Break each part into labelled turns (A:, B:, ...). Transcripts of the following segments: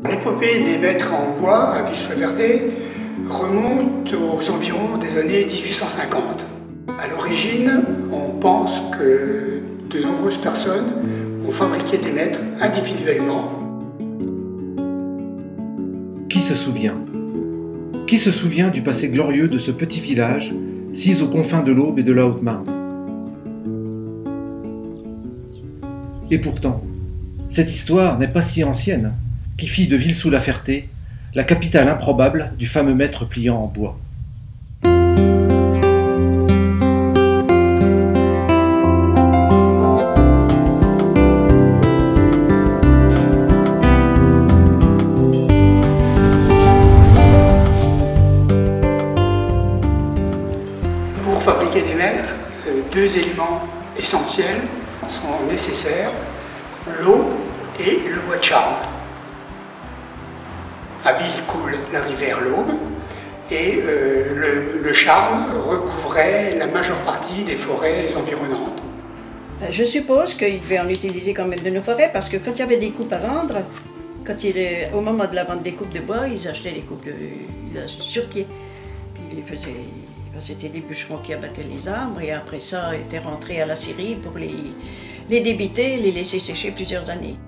A: L'épopée des maîtres en bois à Villejuif-le-Verdé remonte aux environs des années 1850. À l'origine, on pense que de nombreuses personnes ont fabriqué des maîtres individuellement.
B: Qui se souvient? Qui se souvient du passé glorieux de ce petit village, sis aux confins de l'Aube et de la Haute-Marne? Et pourtant, cette histoire n'est pas si ancienne, qui fit de Ville-sous-la-Ferté la capitale improbable du fameux maître pliant en bois.
A: Pour fabriquer des maîtres, deux éléments essentiels sont nécessaires, l'eau et le bois de charme. À Ville coule la rivière l'Aube et le charme recouvrait la majeure partie des forêts environnantes.
C: Je suppose qu'il devait en utiliser quand même de nos forêts parce que quand il y avait des coupes à vendre, au moment de la vente des coupes de bois, ils achetaient les coupes sur pied. Puis ils les faisaient. C'était des bûcherons qui abattaient les arbres et après ça étaient rentrés à la scierie pour les débiter, les laisser sécher plusieurs années.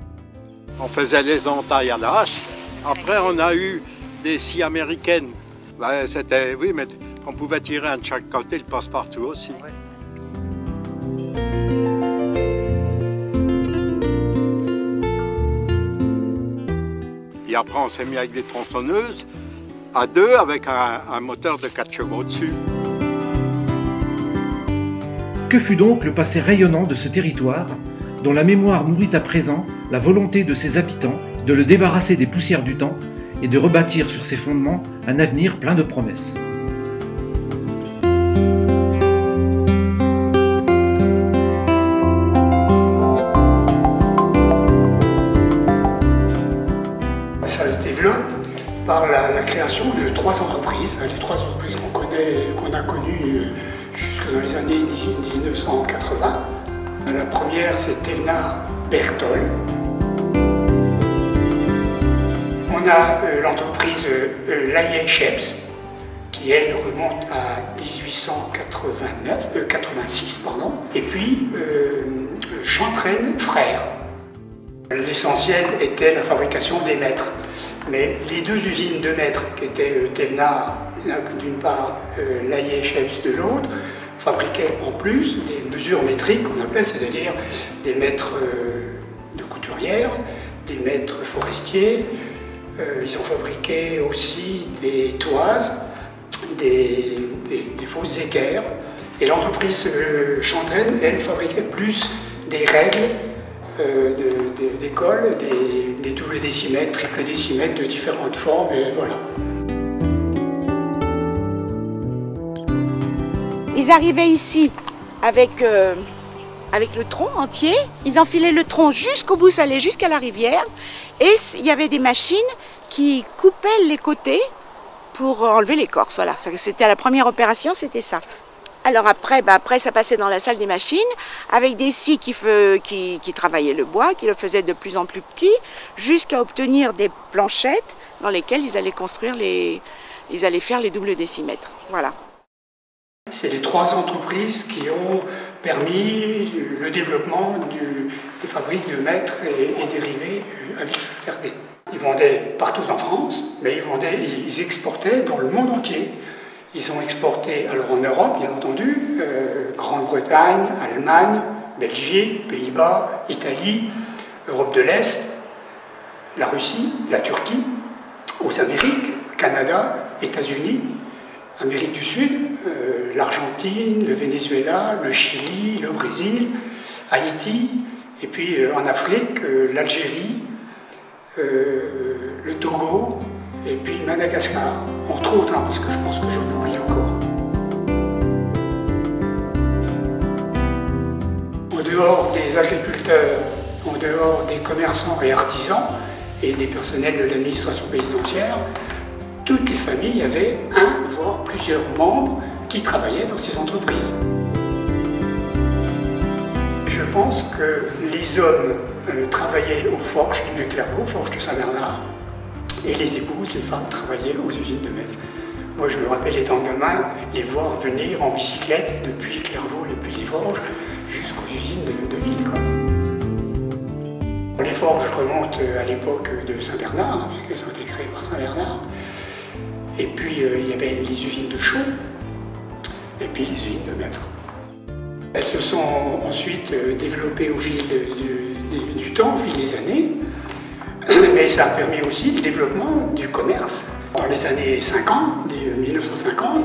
D: On faisait les entailles à la hache. Après, on a eu des scies américaines. Ben, c'était, oui, mais on pouvait tirer un de chaque côté, le passe-partout aussi. Et après, on s'est mis avec des tronçonneuses, à deux, avec un moteur de 4 chevaux dessus.
B: Que fut donc le passé rayonnant de ce territoire, dont la mémoire nourrit à présent la volonté de ses habitants de le débarrasser des poussières du temps et de rebâtir sur ses fondements un avenir plein de promesses.
A: Ça se développe par la création de 3 entreprises, les 3 entreprises qu'on a connues jusque dans les années 1980. La première, c'est Thévenard Berthold. On a l'entreprise Layet-Sheps, qui elle remonte à 1886, et puis Chantraine Frères. L'essentiel était la fabrication des mètres, mais les 2 usines de mètres, qui étaient Thévenard d'une part, Layet-Sheps de l'autre, fabriquaient en plus des mesures métriques qu'on appelait, c'est-à-dire des mètres de couturière, des mètres forestiers. Ils ont fabriqué aussi des toises, des fausses équerres. Et l'entreprise Chantraine, elle, fabriquait plus des règles d'école, des doubles décimètres, triples décimètres de différentes formes, et voilà.
E: Ils arrivaient ici avec le tronc entier, ils enfilaient le tronc jusqu'au bout, ça allait jusqu'à la rivière, et il y avait des machines qui coupaient les côtés pour enlever l'écorce. Voilà, c'était la première opération, c'était ça. Alors après, ça passait dans la salle des machines avec des scies qui travaillaient le bois, qui le faisaient de plus en plus petit, jusqu'à obtenir des planchettes dans lesquelles ils allaient construire ils allaient faire les doubles décimètres. Voilà.
A: C'est les 3 entreprises qui ont permis le développement des fabriques de mètres et dérivés à Villejuif-le-Verdé. Ils vendaient partout en France, mais ils exportaient dans le monde entier. Ils ont exporté, alors en Europe bien entendu, Grande-Bretagne, Allemagne, Belgique, Pays-Bas, Italie, Europe de l'Est, la Russie, la Turquie, aux Amériques, Canada, États-Unis, Amérique du Sud, l'Argentine, le Venezuela, le Chili, le Brésil, Haïti, et puis en Afrique, l'Algérie, le Togo, et puis Madagascar, entre autres, parce que je pense que j'en oublie encore. En dehors des agriculteurs, en dehors des commerçants et artisans, et des personnels de l'administration pénitentiaire, toutes les familles avaient un, voire plusieurs membres qui travaillaient dans ces entreprises. Je pense que les hommes travaillaient aux forges du Clairvaux, aux forges de Saint-Bernard, et les épouses, les femmes, travaillaient aux usines de Metz. Moi, je me rappelle, étant gamin, les voir venir en bicyclette depuis Clairvaux, depuis les Forges, jusqu'aux usines de ville, quoi. Les Forges remontent à l'époque de Saint-Bernard, puisqu'elles ont été créées par Saint-Bernard. Et puis, il y avait les usines de Chaux, et puis les usines de Maître. Elles se sont ensuite développées au fil du temps, au fil des années, mais ça a permis aussi le développement du commerce. Dans les années 50, 1950,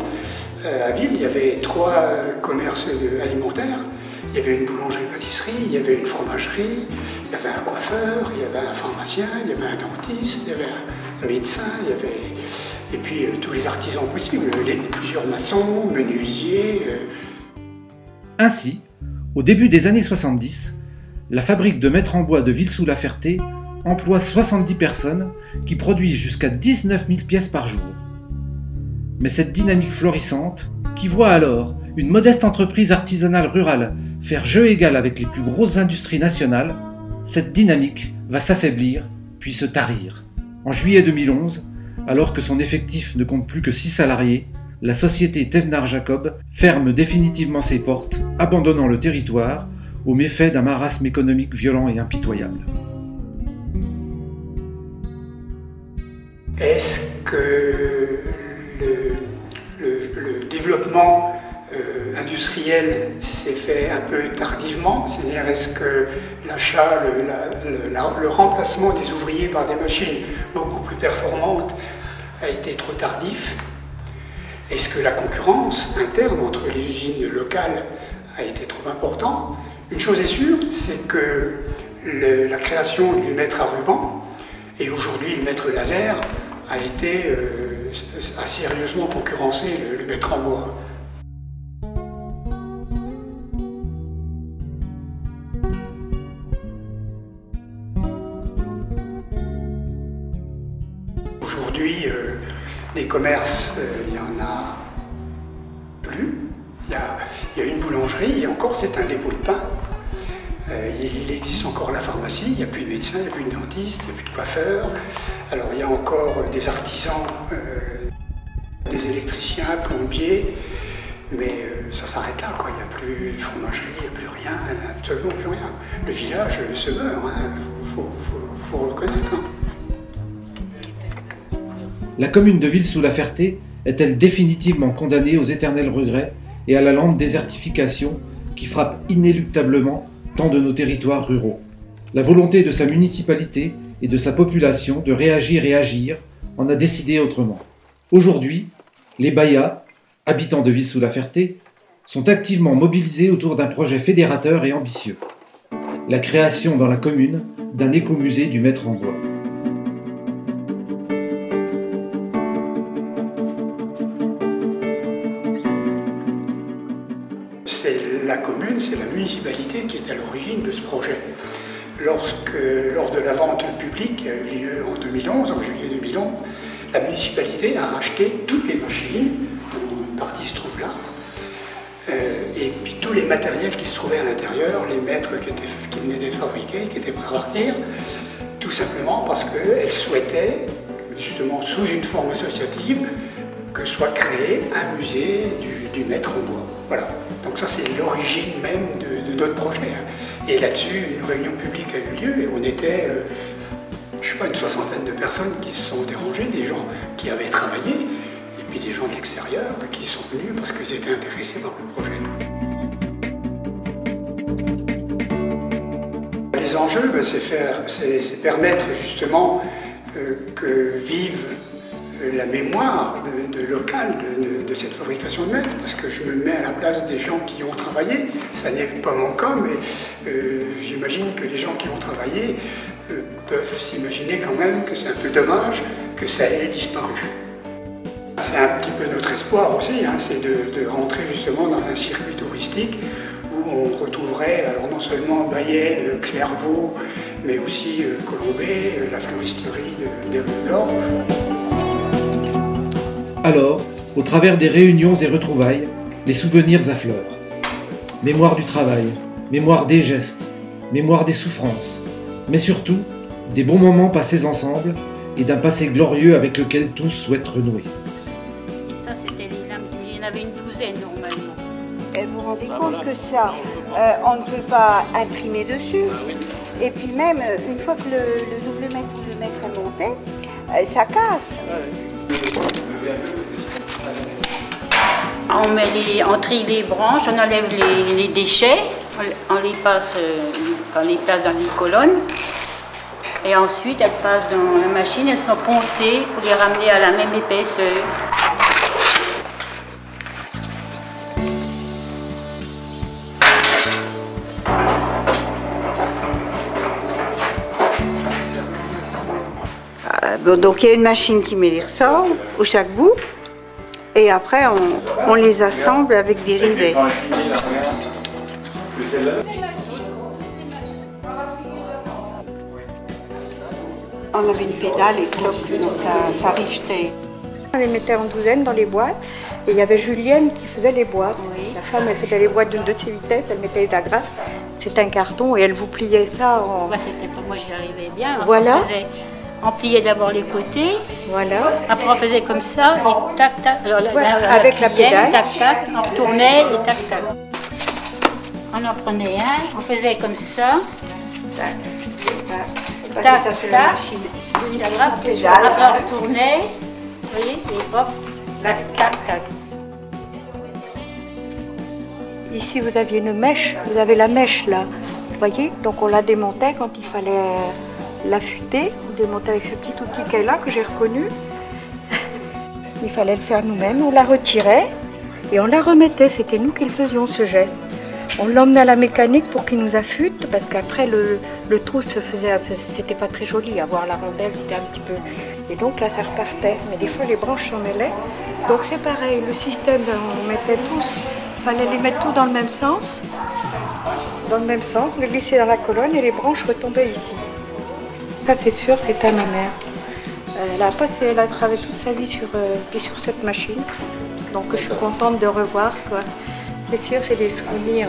A: à Ville, il y avait 3 commerces alimentaires. Il y avait une boulangerie-pâtisserie, il y avait une fromagerie, il y avait un coiffeur, il y avait un pharmacien, il y avait un dentiste, il y avait un médecin, il y avait... Et puis tous les artisans possibles, plusieurs maçons, menuisiers.
B: Ainsi, au début des années 70, la fabrique de Maître en Bois de Ville-sous-la-Ferté emploie 70 personnes qui produisent jusqu'à 19 000 pièces par jour. Mais cette dynamique florissante, qui voit alors une modeste entreprise artisanale rurale faire jeu égal avec les plus grosses industries nationales, cette dynamique va s'affaiblir puis se tarir. En juillet 2011, alors que son effectif ne compte plus que 6 salariés, la société Thévenard Jacob ferme définitivement ses portes, abandonnant le territoire aux méfaits d'un marasme économique violent et impitoyable.
A: Est-ce que le développement industriel s'est fait un peu tardivement? C'est-à-dire, est-ce que l'achat, le remplacement des ouvriers par des machines beaucoup plus performantes a été trop tardif? Est-ce que la concurrence interne entre les usines locales a été trop importante? Une chose est sûre, c'est que la création du mètre à ruban et aujourd'hui le mètre laser a été a sérieusement concurrencé le mètre en bois. Aujourd'hui, des commerces, il n'y en a plus. Il y a une boulangerie et encore c'est un dépôt de pain. Il existe encore la pharmacie, il n'y a plus de médecin, il n'y a plus de dentiste, il n'y a plus de coiffeur. Alors il y a encore des artisans, des électriciens, plombiers, mais ça s'arrête là, quoi. Il n'y a plus de fromagerie, il n'y a plus rien, absolument plus rien. Le village se meurt, faut reconnaître. Hein.
B: La commune de Ville-sous-la-Ferté est-elle définitivement condamnée aux éternels regrets et à la lente désertification qui frappe inéluctablement tant de nos territoires ruraux? La volonté de sa municipalité et de sa population de réagir et agir en a décidé autrement. Aujourd'hui, les Bayas, habitants de Ville-sous-la-Ferté, sont activement mobilisés autour d'un projet fédérateur et ambitieux. La création dans la commune d'un écomusée du Maître en Bois.
A: La commune, c'est la municipalité qui est à l'origine de ce projet. Lors de la vente publique qui a eu lieu en 2011, en juillet 2011, la municipalité a racheté toutes les machines, dont une partie se trouve là, et puis tous les matériels qui se trouvaient à l'intérieur, les mètres qui venaient d'être fabriqués, qui étaient prêts à partir, tout simplement parce qu'elle souhaitait, justement sous une forme associative, que soit créé un musée du Maître en Bois. Voilà. Donc ça, c'est l'origine même de notre projet. Et là-dessus, une réunion publique a eu lieu et on était, je ne sais pas, une 60aine de personnes qui se sont dérangées, des gens qui avaient travaillé, et puis des gens de l'extérieur qui sont venus parce qu'ils étaient intéressés par le projet. Les enjeux, c'est permettre justement que vive la mémoire locale de cette fabrication de mètres, parce que je me mets à la place des gens qui ont travaillé. Ça n'est pas mon cas, mais j'imagine que les gens qui ont travaillé peuvent s'imaginer quand même que c'est un peu dommage que ça ait disparu. C'est un petit peu notre espoir aussi, hein, c'est de rentrer justement dans un circuit touristique où on retrouverait alors non seulement Bailleul, Clairvaux, mais aussi Colombey, la fleuristerie des rues d'Orge.
B: Alors, au travers des réunions et retrouvailles, les souvenirs affleurent. Mémoire du travail, mémoire des gestes, mémoire des souffrances, mais surtout des bons moments passés ensemble et d'un passé glorieux avec lequel tous souhaitent renouer.
F: Ça, c'était les lames, il y en avait une douzaine normalement.
G: Et vous vous rendez compte que ça, on ne peut pas imprimer dessus. Et puis même, une fois que le double mètre ou le mètre est monté, ça casse.
F: On trie les branches, on enlève les déchets, on les place dans les colonnes. Et ensuite, elles passent dans la machine, elles sont poncées pour les ramener à la même épaisseur.
G: Donc il y a une machine qui met les ressorts au chaque bout. Et après, on les assemble avec des rivets. On avait une pédale et donc ça rivetait.
H: On les mettait en douzaine dans les boîtes et il y avait Julienne qui faisait les boîtes. Oui. La femme, elle faisait les boîtes de ces vitesses, elle mettait les agrafes. C'était un carton et elle vous pliait ça en...
F: Moi, j'y arrivais bien.
H: Voilà.
F: On pliait d'abord les côtés,
H: voilà.
F: Après on faisait comme ça, et tac tac, alors
H: avec la pédale,
F: tac tac, on retournait et tac tac. On en prenait un, on faisait comme ça, tac tac, après on retournait, vous voyez, et hop, tac tac.
H: Ici vous aviez une mèche, vous avez la mèche là, vous voyez, donc on la démontait quand il fallait l'affûter, on démontait avec ce petit outil qu'elle a que j'ai reconnu. Il fallait le faire nous-mêmes, on la retirait et on la remettait, c'était nous qui le faisions ce geste. On l'emmenait à la mécanique pour qu'il nous affûte parce qu'après le trou se faisait, c'était pas très joli, avoir la rondelle c'était un petit peu... Et donc là ça repartait, mais des fois les branches s'en mêlaient. Donc c'est pareil, le système on mettait tous, il fallait les mettre tous dans le même sens, le glisser dans la colonne et les branches retombaient ici. Ça c'est sûr, c'était ma mère. Elle a travaillé toute sa vie sur cette machine. Donc je suis contente de revoir, quoi. C'est sûr, c'est des souvenirs